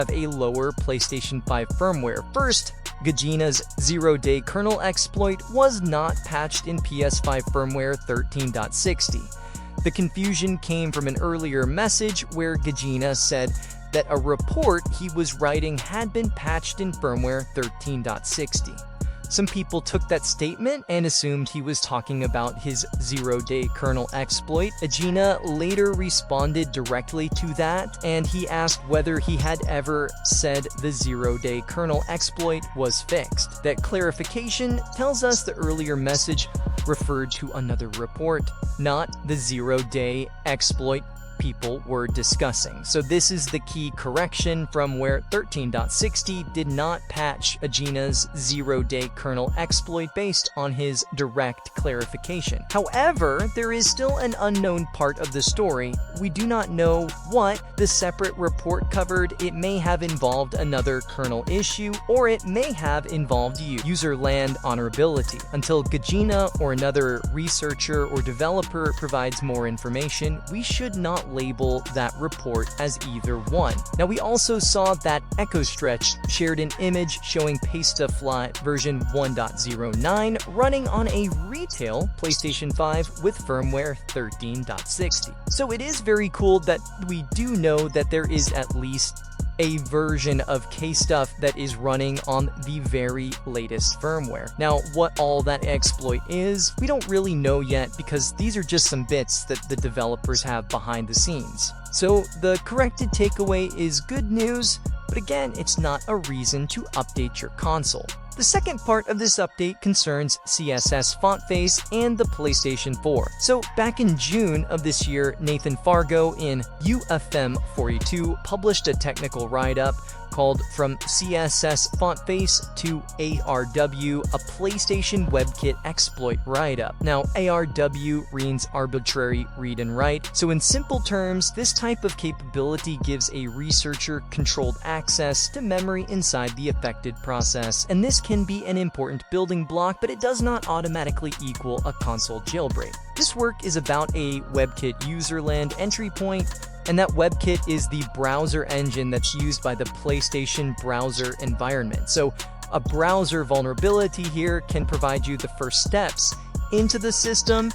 have a lower PlayStation 5 firmware. First, Gajina's zero-day kernel exploit was not patched in PS5 Firmware 13.60. The confusion came from an earlier message where Gajina said that a report he was writing had been patched in Firmware 13.60. Some people took that statement and assumed he was talking about his zero-day kernel exploit. Gajina later responded directly to that, and he asked whether he had ever said the zero-day kernel exploit was fixed. That clarification tells us the earlier message referred to another report, not the zero-day exploit people were discussing. So this is the key correction from where 13.60 did not patch Gajina's zero-day kernel exploit based on his direct clarification. However, there is still an unknown part of the story. We do not know what the separate report covered. It may have involved another kernel issue, or it may have involved user land honorability. Until Gajina or another researcher or developer provides more information, we should not label that report as either one. Now, we also saw that EchoStretch shared an image showing Pastafly version 1.09 running on a retail PlayStation 5 with firmware 13.60. So it is very cool that we do know that there is at least a version of K-Stuff that is running on the very latest firmware. Now, what all that exploit is, we don't really know yet because these are just some bits that the developers have behind the scenes. So the corrected takeaway is good news, but again, it's not a reason to update your console. The second part of this update concerns CSS font face and the PlayStation 4. So back in June of this year, Nathan Fargo in UFM42 published a technical write-up called From CSS Font Face to ARW, a PlayStation WebKit exploit write-up. Now, ARW means arbitrary read and write, so in simple terms, this type of capability gives a researcher controlled access to memory inside the affected process, and this can be an important building block, but it does not automatically equal a console jailbreak. This work is about a WebKit userland entry point, and that WebKit is the browser engine that's used by the PlayStation browser environment. So a browser vulnerability here can provide you the first steps into the system,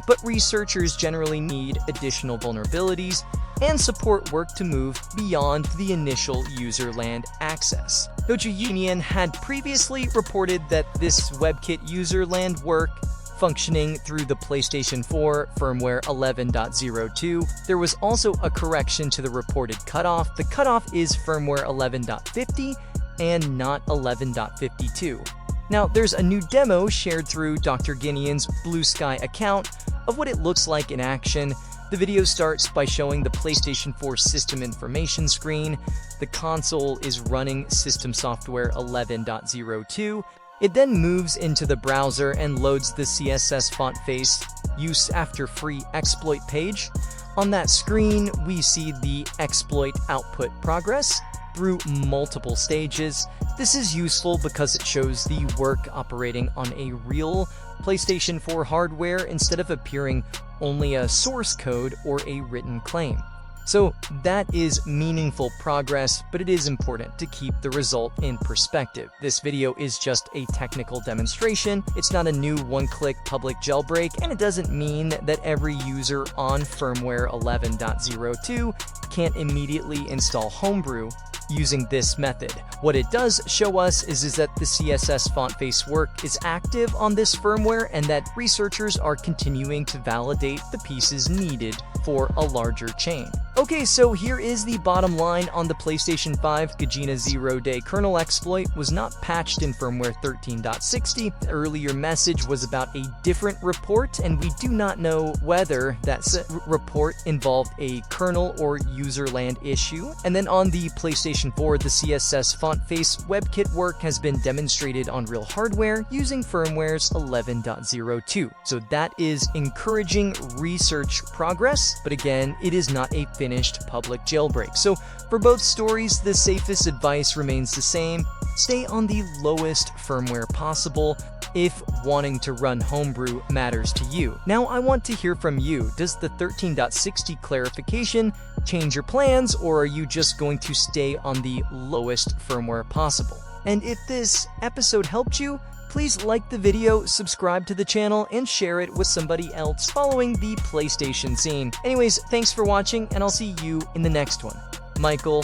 but researchers generally need additional vulnerabilities and support work to move beyond the initial userland access. Doja Union had previously reported that this WebKit userland work functioning through the PlayStation 4 Firmware 11.02. There was also a correction to the reported cutoff. The cutoff is Firmware 11.50 and not 11.52. Now, there's a new demo shared through Dr. Guinean's Blue Sky account of what it looks like in action. The video starts by showing the PlayStation 4 system information screen. The console is running system software 11.02. It then moves into the browser and loads the CSS font face use after free exploit page. On that screen, we see the exploit output progress through multiple stages. This is useful because it shows the work operating on a real PlayStation 4 hardware instead of appearing only a source code or a written claim. So that is meaningful progress, but it is important to keep the result in perspective. This video is just a technical demonstration. It's not a new one-click public jailbreak, and it doesn't mean that every user on firmware 11.02 can't immediately install Homebrew using this method. What it does show us is that the CSS font face work is active on this firmware and that researchers are continuing to validate the pieces needed for a larger chain. Okay, so here is the bottom line on the PlayStation 5. Gajina zero-day kernel exploit was not patched in firmware 13.60. The earlier message was about a different report, and we do not know whether that report involved a kernel or userland issue. And then on the PlayStation 4, the CSS font face WebKit work has been demonstrated on real hardware using firmware's 11.02. So that is encouraging research progress, but again, it is not a finished public jailbreak. So for both stories, the safest advice remains the same. Stay on the lowest firmware possible if wanting to run Homebrew matters to you. Now I want to hear from you. Does the 13.60 clarification change your plans, or are you just going to stay on the lowest firmware possible? And if this episode helped you, please like the video, subscribe to the channel, and share it with somebody else following the PlayStation scene. Anyways, thanks for watching, and I'll see you in the next one. Michael